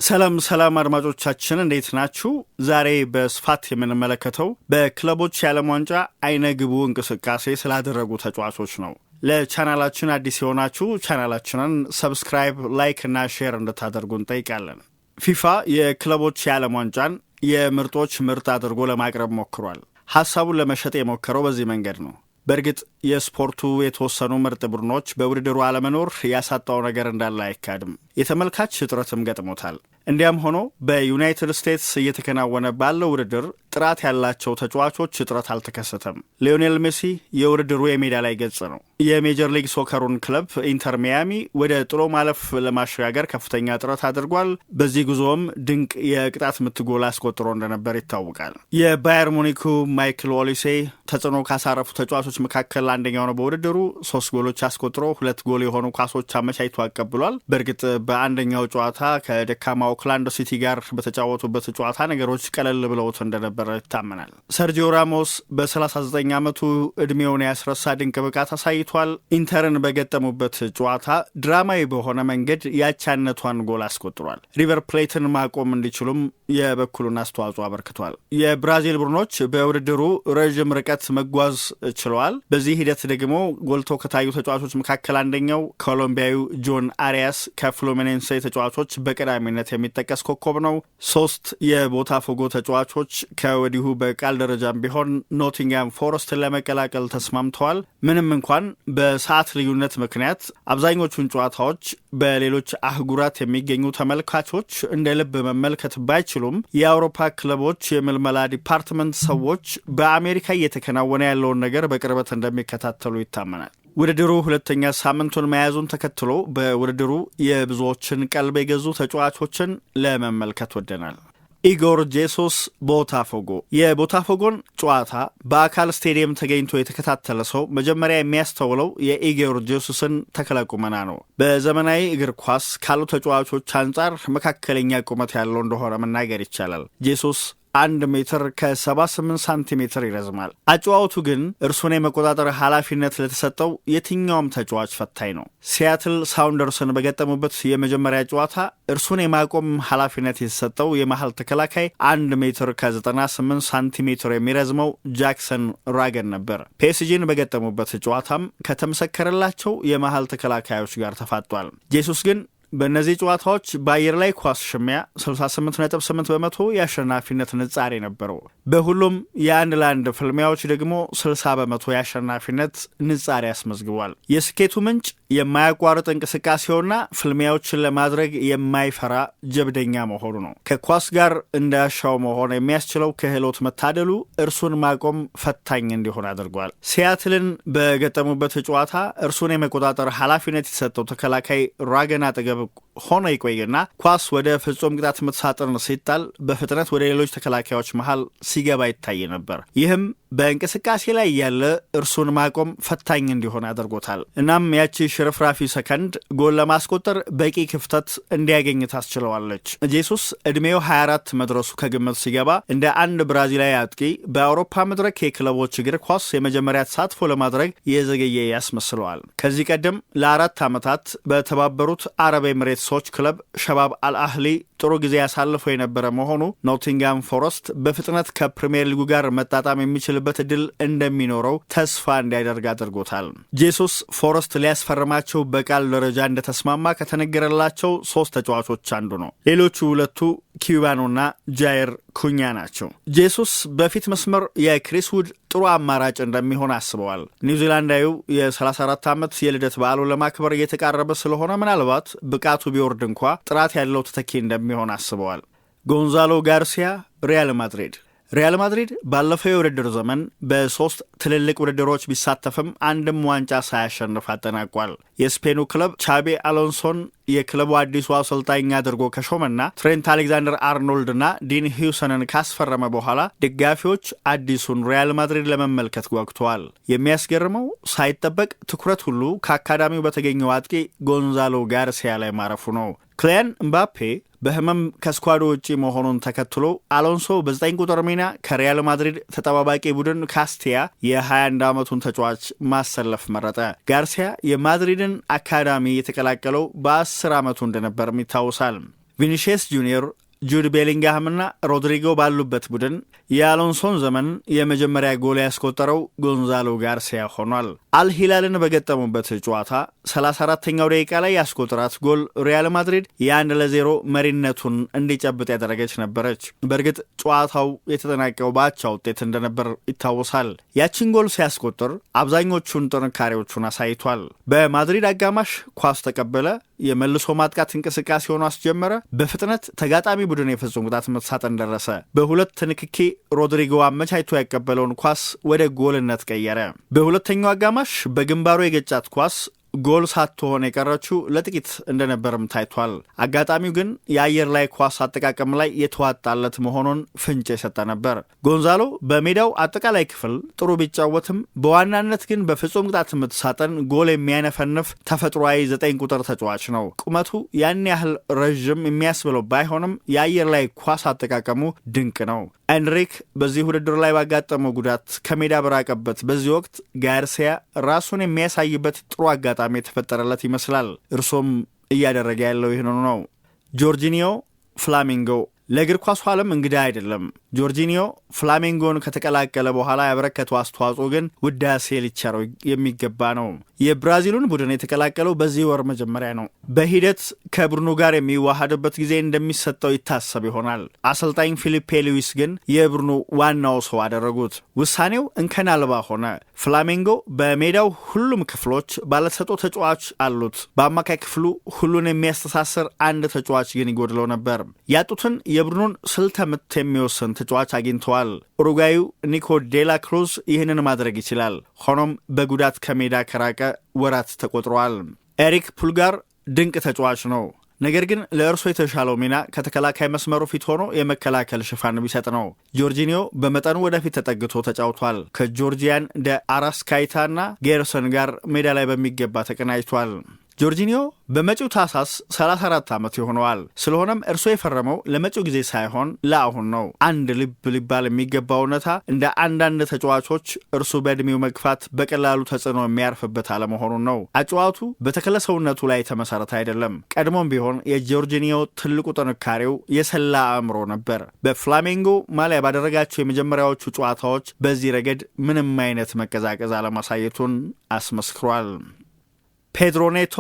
ሰላም አድማጮቻችን እንዴት ናችሁ? ዛሬ በስፋት የምንመለከተው በክለቦች የዓለም ዋንጫ አይነ ግቡ እንቅስቃሴ ስላደረጉ ተጫዋቾች ነው። ለቻናላችን አዲስ የሆናችሁ ቻናላችንን ሰብስክራይብ፣ ላይክ እና ሼር እንድታደርጉ እንጠይቃለን። ፊፋ የክለቦች የዓለም ዋንጫን የምርጦች ምርጥ አድርጎ ለማቅረብ ሞክሯል። ሐሳቡን ለመሸጥ የሞከረው በዚህ መንገድ ነው። በእርግጥ የስፖርቱ የተወሰኑ ምርጥ ቡድኖች በውድድሩ አለመኖር ያሳጣው ነገር እንዳለ አይካድም። የተመልካች እጥረትም ገጥሞታል። እንዲያም ሆኖ በዩናይትድ ስቴትስ እየተከናወነ ባለው ውድድር ጥራት ያላቸው ተጫዋቾች እጥረት አልተከሰተም። ሊዮኔል ሜሲ የውድድሩ የሜዳ ላይ ገጽ ነው። የሜጀር ሊግ ሶከሩን ክለብ ኢንተር ሚያሚ ወደ ጥሎ ማለፍ ለማሸጋገር ከፍተኛ ጥረት አድርጓል። በዚህ ጉዞም ድንቅ የቅጣት ምት ጎል አስቆጥሮ እንደነበር ይታወቃል። የባየር ሙኒኩ ማይክል ኦሊሴ ተጽዕኖ ካሳረፉ ተጫዋቾች መካከል አንደኛው ነው። በውድድሩ 3 ጎሎች አስቆጥሮ 2 ጎል የሆኑ ኳሶች አመቻችቶ አቀብሏል። በእርግጥ በአንደኛው ጨዋታ ከደካማ ኦክላንድ ሲቲ ጋር በተጫወቱበት ጨዋታ ነገሮች ቀለል ብለውት እንደነበረ ይታመናል። ሰርጂዮ ራሞስ በ39 ዓመቱ ዕድሜውን ያስረሳ ድንቅ ብቃት አሳይቷል። ኢንተርን በገጠሙበት ጨዋታ ድራማዊ በሆነ መንገድ ያቻነቷን ጎል አስቆጥሯል። ሪቨር ፕሌትን ማቆም እንዲችሉም የበኩሉን አስተዋጽኦ አበርክቷል። የብራዚል ቡድኖች በውድድሩ ረዥም ርቀት መጓዝ ችለዋል። በዚህ ሂደት ደግሞ ጎልቶ ከታዩ ተጫዋቾች መካከል አንደኛው ኮሎምቢያዊ ጆን አሪያስ ከፍሉሚኔንሴ ተጫዋቾች በቀዳሚነት የሚጠቀስ ኮከብ ነው። 3 የቦታፎጎ ተጫዋቾች ከወዲሁ በቃል ደረጃም ቢሆን ኖቲንግሃም ፎረስትን ለመቀላቀል ተስማምተዋል። ምንም እንኳን በሰዓት ልዩነት ምክንያት አብዛኞቹን ጨዋታዎች በሌሎች አህጉራት የሚገኙ ተመልካቾች እንደ ልብ መመልከት ባይችሉም የአውሮፓ ክለቦች የምልመላ ዲፓርትመንት ሰዎች በአሜሪካ እየተከናወነ ያለውን ነገር በቅርበት እንደሚከታተሉ ይታመናል። ውድድሩ ሁለተኛ ሳምንቱን መያዙን ተከትሎ በውድድሩ የብዙዎችን ቀልብ የገዙ ተጫዋቾችን ለመመልከት ወደናል። ኢጎር ጄሱስ ቦታፎጎ። የቦታፎጎን ጨዋታ በአካል ስቴዲየም ተገኝቶ የተከታተለ ሰው መጀመሪያ የሚያስተውለው የኢጎር ጄሱስን ተክለ ቁመና ነው። በዘመናዊ እግር ኳስ ካሉ ተጫዋቾች አንጻር መካከለኛ ቁመት ያለው እንደሆነ መናገር ይቻላል። ጄሱስ 1 ሜትር ከ78 ሳንቲሜትር ይረዝማል። አጨዋወቱ ግን እርሱን የመቆጣጠር ኃላፊነት ለተሰጠው የትኛውም ተጫዋች ፈታኝ ነው። ሲያትል ሳውንደርስን በገጠሙበት የመጀመሪያ ጨዋታ እርሱን የማቆም ኃላፊነት የተሰጠው የመሃል ተከላካይ 1 ሜትር ከ98 ሳንቲሜትር የሚረዝመው ጃክሰን ራገን ነበር። ፒኤስጂን በገጠሙበት ጨዋታም ከተመሰከረላቸው የመሃል ተከላካዮች ጋር ተፋጧል። ጄሱስ ግን በእነዚህ ጨዋታዎች በአየር ላይ ኳስ ሽሚያ 68.8 በመቶ የአሸናፊነት ንጻሬ ነበረው። በሁሉም የአንድ ለአንድ ፍልሚያዎች ደግሞ 60 በመቶ የአሸናፊነት ንጻሬ አስመዝግቧል። የስኬቱ ምንጭ የማያቋርጥ እንቅስቃሴውና ፍልሚያዎችን ለማድረግ የማይፈራ ጀብደኛ መሆኑ ነው። ከኳስ ጋር እንዳሻው መሆን የሚያስችለው ክህሎት መታደሉ እርሱን ማቆም ፈታኝ እንዲሆን አድርጓል። ሲያትልን በገጠሙበት ጨዋታ እርሱን የመቆጣጠር ኃላፊነት የተሰጠው ተከላካይ ራገን አጠገብ ሆኖ ይቆይና ኳስ ወደ ፍጹም ቅጣት ምት ሳጥን ሲጣል በፍጥነት ወደ ሌሎች ተከላካዮች መሃል ሲገባ ይታይ ነበር። ይህም በእንቅስቃሴ ላይ ያለ እርሱን ማቆም ፈታኝ እንዲሆን አድርጎታል። እናም ያቺ ሽርፍራፊ ሰከንድ ጎል ለማስቆጠር በቂ ክፍተት እንዲያገኝ ታስችለዋለች። ጄሱስ ዕድሜው 24 መድረሱ ከግምት ሲገባ እንደ አንድ ብራዚላዊ አጥቂ በአውሮፓ መድረክ የክለቦች እግር ኳስ የመጀመሪያ ተሳትፎ ለማድረግ የዘገየ ያስመስለዋል። ከዚህ ቀደም ለ4 ዓመታት በተባበሩት አረብ ኤምሬትሶች ክለብ ሸባብ አልአህሊ ጥሩ ጊዜ ያሳልፎ የነበረ መሆኑ ኖቲንግሃም ፎረስት በፍጥነት ከፕሪሚየር ሊጉ ጋር መጣጣም የሚችልበት እድል እንደሚኖረው ተስፋ እንዲያደርግ አድርጎታል። ጄሱስ ፎረስት ሊያስፈርማቸው በቃል ደረጃ እንደተስማማ ከተነገረላቸው 3 ተጫዋቾች አንዱ ነው። ሌሎቹ 2 ኪዩባኖና ጃይር ኩኛ ናቸው። ጄሱስ በፊት መስመር የክሪስ ውድ ጥሩ አማራጭ እንደሚሆን አስበዋል። ኒውዚላንዳዊው የ34 ዓመት የልደት በዓሉን ለማክበር እየተቃረበ ስለሆነ ምናልባት ብቃቱ ቢወርድ እንኳ ጥራት ያለው ተተኪ እንደሚሆን አስበዋል። ጎንዛሎ ጋርሲያ ሪያል ማድሪድ ባለፈው የውድድር ዘመን በ3 ትልልቅ ውድድሮች ቢሳተፍም አንድም ዋንጫ ሳያሸንፍ አጠናቋል። የስፔኑ ክለብ ቻቢ አሎንሶን የክለቡ አዲሱ አሰልጣኝ አድርጎ ከሾመና ትሬንት አሌክዛንደር አርኖልድና ዲን ሂውሰንን ካስፈረመ በኋላ ደጋፊዎች አዲሱን ሪያል ማድሪድ ለመመልከት ጓጉተዋል። የሚያስገርመው ሳይጠበቅ ትኩረት ሁሉ ከአካዳሚው በተገኘው አጥቂ ጎንዛሎ ጋርሲያ ላይ ማረፉ ነው። ክሊያን ምባፔ በህመም ከስኳዱ ውጪ መሆኑን ተከትሎ አሎንሶ በ9 ቁጥር ሚና ከሪያል ማድሪድ ተጠባባቂ ቡድን ካስቲያ የ21 ዓመቱን ተጫዋች ማሰለፍ መረጠ። ጋርሲያ የማድሪድን አካዳሚ የተቀላቀለው በ10 ዓመቱ እንደነበር ይታወሳል። ቪኒሺየስ ጁኒየር፣ ጁድ ቤሊንግሃምና ሮድሪጎ ባሉበት ቡድን የአሎንሶን ዘመን የመጀመሪያ ጎል ያስቆጠረው ጎንዛሎ ጋርሲያ ሆኗል። አልሂላልን በገጠሙበት ጨዋታ 34ኛው ደቂቃ ላይ ያስቆጠራት ጎል ሪያል ማድሪድ የ1-0 መሪነቱን እንዲጨብጥ ያደረገች ነበረች። በእርግጥ ጨዋታው የተጠናቀው በአቻ ውጤት እንደነበር ይታወሳል። ያችን ጎል ሲያስቆጥር አብዛኞቹን ጥንካሬዎቹን አሳይቷል። በማድሪድ አጋማሽ ኳስ ተቀበለ፣ የመልሶ ማጥቃት እንቅስቃሴውን አስጀመረ፣ በፍጥነት ተጋጣሚ ቡድን የፍጹም ቅጣት ምት ሳጥን ደረሰ። በሁለት ንክኪ ሮድሪጎ አመቻችቶ ያቀበለውን ኳስ ወደ ጎልነት ቀየረ። በሁለተኛው አጋማሽ በግንባሩ የገጫት ኳስ ጎል ሳትሆን የቀረችው ለጥቂት እንደነበርም ታይቷል። አጋጣሚው ግን የአየር ላይ ኳስ አጠቃቀም ላይ የተዋጣለት መሆኑን ፍንጭ የሰጠ ነበር። ጎንዛሎ በሜዳው አጠቃላይ ክፍል ጥሩ ቢጫወትም በዋናነት ግን በፍጹም ቅጣት ምት ሳጥን ጎል የሚያነፈንፍ ተፈጥሯዊ 9 ቁጥር ተጫዋች ነው። ቁመቱ ያን ያህል ረዥም የሚያስብለው ባይሆንም የአየር ላይ ኳስ አጠቃቀሙ ድንቅ ነው። ኤንሪክ በዚህ ውድድር ላይ ባጋጠመው ጉዳት ከሜዳ በራቀበት በዚህ ወቅት ጋርሲያ ራሱን የሚያሳይበት ጥሩ አጋጣሚ የተፈጠረለት ይመስላል። እርሶም እያደረገ ያለው ይህንኑ ነው። ጆርጂኒዮ ፍላሚንጎ ለእግር ኳሱ ዓለም እንግዳ አይደለም። ጆርጂኒዮ ፍላሜንጎን ከተቀላቀለ በኋላ ያበረከተው አስተዋጽኦ ግን ውዳሴ ሊቸረው የሚገባ ነው። የብራዚሉን ቡድን የተቀላቀለው በዚህ ወር መጀመሪያ ነው። በሂደት ከቡድኑ ጋር የሚዋሃድበት ጊዜ እንደሚሰጠው ይታሰብ ይሆናል። አሰልጣኝ ፊሊፔ ሉዊስ ግን የቡድኑ ዋናው ሰው አደረጉት። ውሳኔው እንከን አልባ ሆነ። ፍላሜንጎ በሜዳው ሁሉም ክፍሎች ባለተሰጥኦ ተጫዋች አሉት። በአማካይ ክፍሉ ሁሉን የሚያስተሳስር አንድ ተጫዋች ግን ይጎድለው ነበር። ያጡትን የቡድኑን ስልተ ምት የሚወስን ተጫዋች አግኝተዋል። ኡሩጓዩ ኒኮ ዴላ ክሩዝ ይህንን ማድረግ ይችላል። ሆኖም በጉዳት ከሜዳ ከራቀ ወራት ተቆጥረዋል። ኤሪክ ፑልጋር ድንቅ ተጫዋች ነው። ነገር ግን ለእርሱ የተሻለው ሚና ከተከላካይ መስመሩ ፊት ሆኖ የመከላከል ሽፋን ቢሰጥ ነው። ጆርጂኒዮ በመጠኑ ወደፊት ተጠግቶ ተጫውቷል። ከጆርጂያን ደ አራስካይታና ጌርሰን ጋር ሜዳ ላይ በሚገባ ተቀናጅቷል። ጆርጂኒዮ በመጪው ታህሳስ 34 ዓመት ይሆነዋል። ስለሆነም እርሱ የፈረመው ለመጪው ጊዜ ሳይሆን ለአሁን ነው። አንድ ልብ ሊባል የሚገባው እውነታ እንደ አንዳንድ ተጫዋቾች እርሱ በዕድሜው መግፋት በቀላሉ ተጽዕኖ የሚያርፍበት አለመሆኑን ነው። አጨዋወቱ በተክለ ሰውነቱ ላይ የተመሰረተ አይደለም። ቀድሞም ቢሆን የጆርጂኒዮ ትልቁ ጥንካሬው የሰላ አእምሮ ነበር። በፍላሜንጎ ማሊያ ባደረጋቸው የመጀመሪያዎቹ ጨዋታዎች በዚህ ረገድ ምንም አይነት መቀዛቀዝ አለማሳየቱን አስመስክሯል። ፔድሮ ኔቶ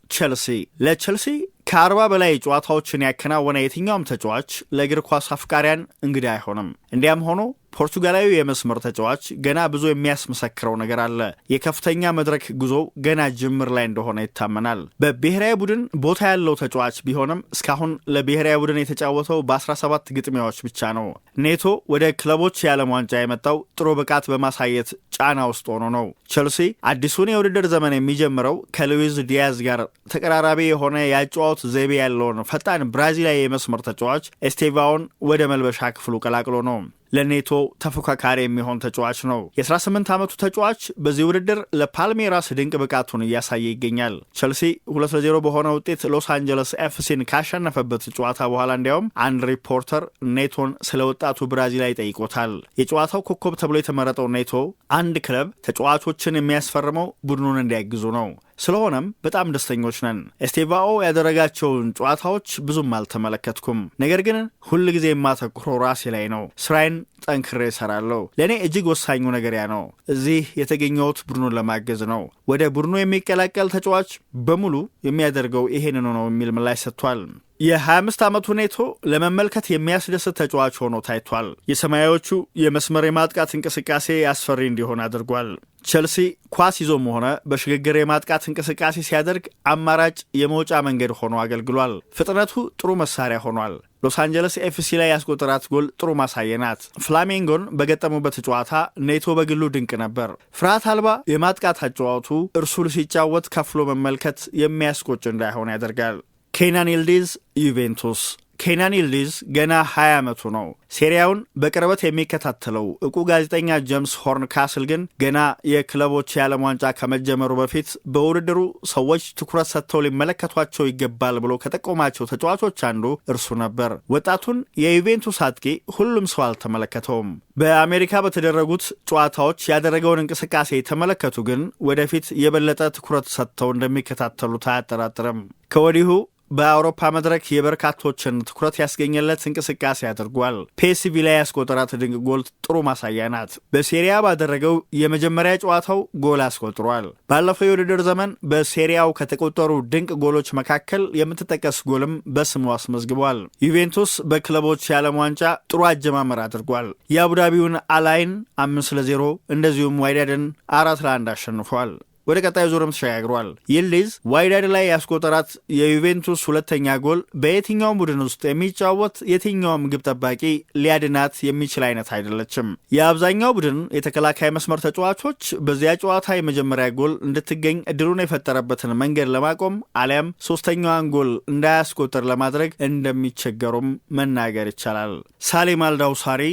ቼልሲ። ለቼልሲ ከ40 በላይ ጨዋታዎችን ያከናወነ የትኛውም ተጫዋች ለእግር ኳስ አፍቃሪያን እንግዳ አይሆንም። እንዲያም ሆኖ ፖርቱጋላዊ የመስመር ተጫዋች ገና ብዙ የሚያስመሰክረው ነገር አለ። የከፍተኛ መድረክ ጉዞው ገና ጅምር ላይ እንደሆነ ይታመናል። በብሔራዊ ቡድን ቦታ ያለው ተጫዋች ቢሆንም እስካሁን ለብሔራዊ ቡድን የተጫወተው በ17 ግጥሚያዎች ብቻ ነው። ኔቶ ወደ ክለቦች የዓለም ዋንጫ የመጣው ጥሩ ብቃት በማሳየት ጫና ውስጥ ሆኖ ነው። ቼልሲ አዲሱን የውድድር ዘመን የሚጀምረው ከሉዊዝ ዲያዝ ጋር ተቀራራቢ የሆነ የአጨዋወት ዘይቤ ያለውን ፈጣን ብራዚላዊ የመስመር ተጫዋች ኤስቴቫውን ወደ መልበሻ ክፍሉ ቀላቅሎ ነው። ለኔቶ ተፎካካሪ የሚሆን ተጫዋች ነው። የ18 ዓመቱ ተጫዋች በዚህ ውድድር ለፓልሜራስ ድንቅ ብቃቱን እያሳየ ይገኛል። ቼልሲ 2-0 በሆነ ውጤት ሎስ አንጀለስ ኤፍሲን ካሸነፈበት ጨዋታ በኋላ እንዲያውም አንድ ሪፖርተር ኔቶን ስለ ወጣቱ ብራዚላዊ ጠይቆታል። የጨዋታው ኮከብ ተብሎ የተመረጠው ኔቶ አንድ ክለብ ተጫዋቾችን የሚያስፈርመው ቡድኑን እንዲያግዙ ነው። ስለሆነም በጣም ደስተኞች ነን። ኤስቴቫኦ ያደረጋቸውን ጨዋታዎች ብዙም አልተመለከትኩም። ነገር ግን ሁል ጊዜ የማተኩረው ራሴ ላይ ነው። ስራዬን ጠንክሬ እሰራለሁ። ለእኔ እጅግ ወሳኙ ነገር ያ ነው። እዚህ የተገኘሁት ቡድኑን ለማገዝ ነው። ወደ ቡድኑ የሚቀላቀል ተጫዋች በሙሉ የሚያደርገው ይሄንኑ ነው የሚል ምላሽ ሰጥቷል። የ25 ዓመቱ ኔቶ ለመመልከት የሚያስደስት ተጫዋች ሆኖ ታይቷል። የሰማያዎቹ የመስመር የማጥቃት እንቅስቃሴ አስፈሪ እንዲሆን አድርጓል። ቼልሲ ኳስ ይዞም ሆነ በሽግግር የማጥቃት እንቅስቃሴ ሲያደርግ አማራጭ የመውጫ መንገድ ሆኖ አገልግሏል። ፍጥነቱ ጥሩ መሳሪያ ሆኗል። ሎስ አንጀለስ ኤፍሲ ላይ ያስቆጠራት ጎል ጥሩ ማሳያ ናት። ፍላሜንጎን በገጠሙበት ጨዋታ ኔቶ በግሉ ድንቅ ነበር። ፍርሃት አልባ የማጥቃት አጨዋወቱ እርሱ ሲጫወት ከፍሎ መመልከት የሚያስቆጭ እንዳይሆን ያደርጋል። ኬናን ይልዲዝ ዩቬንቱስ። ኬናን ይልዲዝ ገና 20 ዓመቱ ነው። ሴሪያውን በቅርበት የሚከታተለው ዕውቁ ጋዜጠኛ ጄምስ ሆርን ካስል ግን ገና የክለቦች የዓለም ዋንጫ ከመጀመሩ በፊት በውድድሩ ሰዎች ትኩረት ሰጥተው ሊመለከቷቸው ይገባል ብሎ ከጠቆማቸው ተጫዋቾች አንዱ እርሱ ነበር። ወጣቱን የዩቬንቱስ አጥቂ ሁሉም ሰው አልተመለከተውም። በአሜሪካ በተደረጉት ጨዋታዎች ያደረገውን እንቅስቃሴ የተመለከቱ ግን ወደፊት የበለጠ ትኩረት ሰጥተው እንደሚከታተሉት አያጠራጥርም። ከወዲሁ በአውሮፓ መድረክ የበርካቶችን ትኩረት ያስገኘለት እንቅስቃሴ አድርጓል። ፒኤስቪ ላይ ያስቆጠራት ድንቅ ጎል ጥሩ ማሳያ ናት። በሴሪያ ባደረገው የመጀመሪያ ጨዋታው ጎል አስቆጥሯል። ባለፈው የውድድር ዘመን በሴሪያው ከተቆጠሩ ድንቅ ጎሎች መካከል የምትጠቀስ ጎልም በስሙ አስመዝግቧል። ዩቬንቱስ በክለቦች የዓለም ዋንጫ ጥሩ አጀማመር አድርጓል። የአቡዳቢውን አላይን 5-0 እንደዚሁም ዋይዳድን 4-1 አሸንፏል። ወደ ቀጣዩ ዙርም ተሸጋግሯል። ይልዲዝ ዋይዳድ ላይ ያስቆጠራት የዩቬንቱስ ሁለተኛ ጎል በየትኛውም ቡድን ውስጥ የሚጫወት የትኛውም ግብ ጠባቂ ሊያድናት የሚችል አይነት አይደለችም። የአብዛኛው ቡድን የተከላካይ መስመር ተጫዋቾች በዚያ ጨዋታ የመጀመሪያ ጎል እንድትገኝ እድሉን የፈጠረበትን መንገድ ለማቆም አሊያም ሶስተኛዋን ጎል እንዳያስቆጥር ለማድረግ እንደሚቸገሩም መናገር ይቻላል። ሳሌም አልዳውሳሪ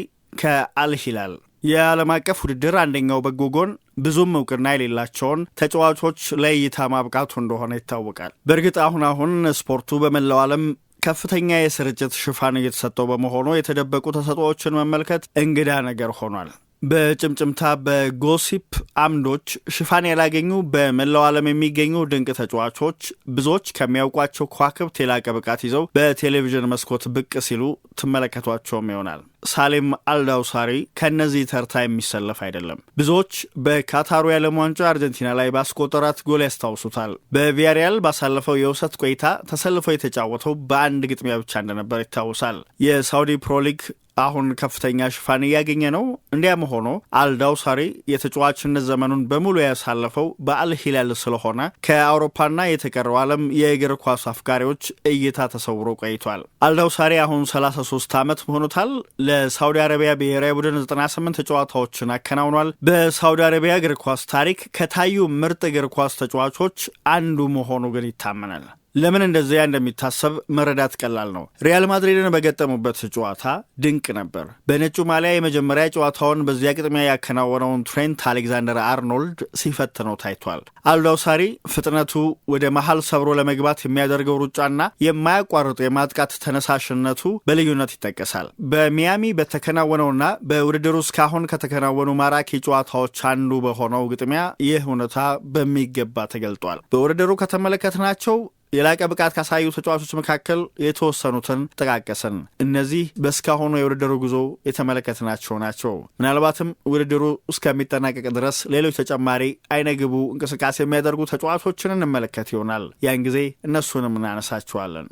ከአልሂላል የዓለም አቀፍ ውድድር አንደኛው በጎ ጎን ብዙም እውቅና የሌላቸውን ተጫዋቾች ለእይታ ማብቃቱ እንደሆነ ይታወቃል። በእርግጥ አሁን ስፖርቱ በመላው ዓለም ከፍተኛ የስርጭት ሽፋን እየተሰጠው በመሆኑ የተደበቁ ተሰጥኦዎችን መመልከት እንግዳ ነገር ሆኗል። በጭምጭምታ በጎሲፕ አምዶች ሽፋን ያላገኙ በመላው ዓለም የሚገኙ ድንቅ ተጫዋቾች ብዙዎች ከሚያውቋቸው ከዋክብት የላቀ ብቃት ይዘው በቴሌቪዥን መስኮት ብቅ ሲሉ ትመለከቷቸውም ይሆናል። ሳሌም አልዳውሳሪ ከእነዚህ ተርታ የሚሰለፍ አይደለም። ብዙዎች በካታሩ የዓለም ዋንጫ አርጀንቲና ላይ ባስቆጠራት ጎል ያስታውሱታል። በቪያሪያል ባሳለፈው የውሰት ቆይታ ተሰልፎ የተጫወተው በአንድ ግጥሚያ ብቻ እንደነበር ይታወሳል። የሳውዲ ፕሮሊግ አሁን ከፍተኛ ሽፋን እያገኘ ነው። እንዲያም ሆኖ አልዳውሳሪ የተጫዋችነት ዘመኑን በሙሉ ያሳለፈው በአልሂላል ስለሆነ ከአውሮፓና የተቀረው ዓለም የእግር ኳስ አፍቃሪዎች እይታ ተሰውሮ ቆይቷል። አልዳውሳሪ አሁን 33 ዓመት ሆኖታል። ለሳውዲ አረቢያ ብሔራዊ ቡድን 98 ጨዋታዎችን አከናውኗል። በሳውዲ አረቢያ እግር ኳስ ታሪክ ከታዩ ምርጥ እግር ኳስ ተጫዋቾች አንዱ መሆኑ ግን ይታመናል። ለምን እንደዚያ እንደሚታሰብ መረዳት ቀላል ነው። ሪያል ማድሪድን በገጠሙበት ጨዋታ ድንቅ ነበር። በነጩ ማሊያ የመጀመሪያ ጨዋታውን በዚያ ግጥሚያ ያከናወነውን ትሬንት አሌክዛንደር አርኖልድ ሲፈትነው ታይቷል። አልዳውሳሪ ፍጥነቱ፣ ወደ መሃል ሰብሮ ለመግባት የሚያደርገው ሩጫና የማያቋርጡ የማጥቃት ተነሳሽነቱ በልዩነት ይጠቀሳል። በሚያሚ በተከናወነውና በውድድሩ እስካሁን ከተከናወኑ ማራኪ ጨዋታዎች አንዱ በሆነው ግጥሚያ ይህ እውነታ በሚገባ ተገልጧል። በውድድሩ ከተመለከትናቸው የላቀ ብቃት ካሳዩ ተጫዋቾች መካከል የተወሰኑትን ጠቃቀስን። እነዚህ በእስካሁኑ የውድድሩ ጉዞ የተመለከትናቸው ናቸው። ምናልባትም ውድድሩ እስከሚጠናቀቅ ድረስ ሌሎች ተጨማሪ አይነግቡ እንቅስቃሴ የሚያደርጉ ተጫዋቾችን እንመለከት ይሆናል። ያን ጊዜ እነሱንም እናነሳቸዋለን።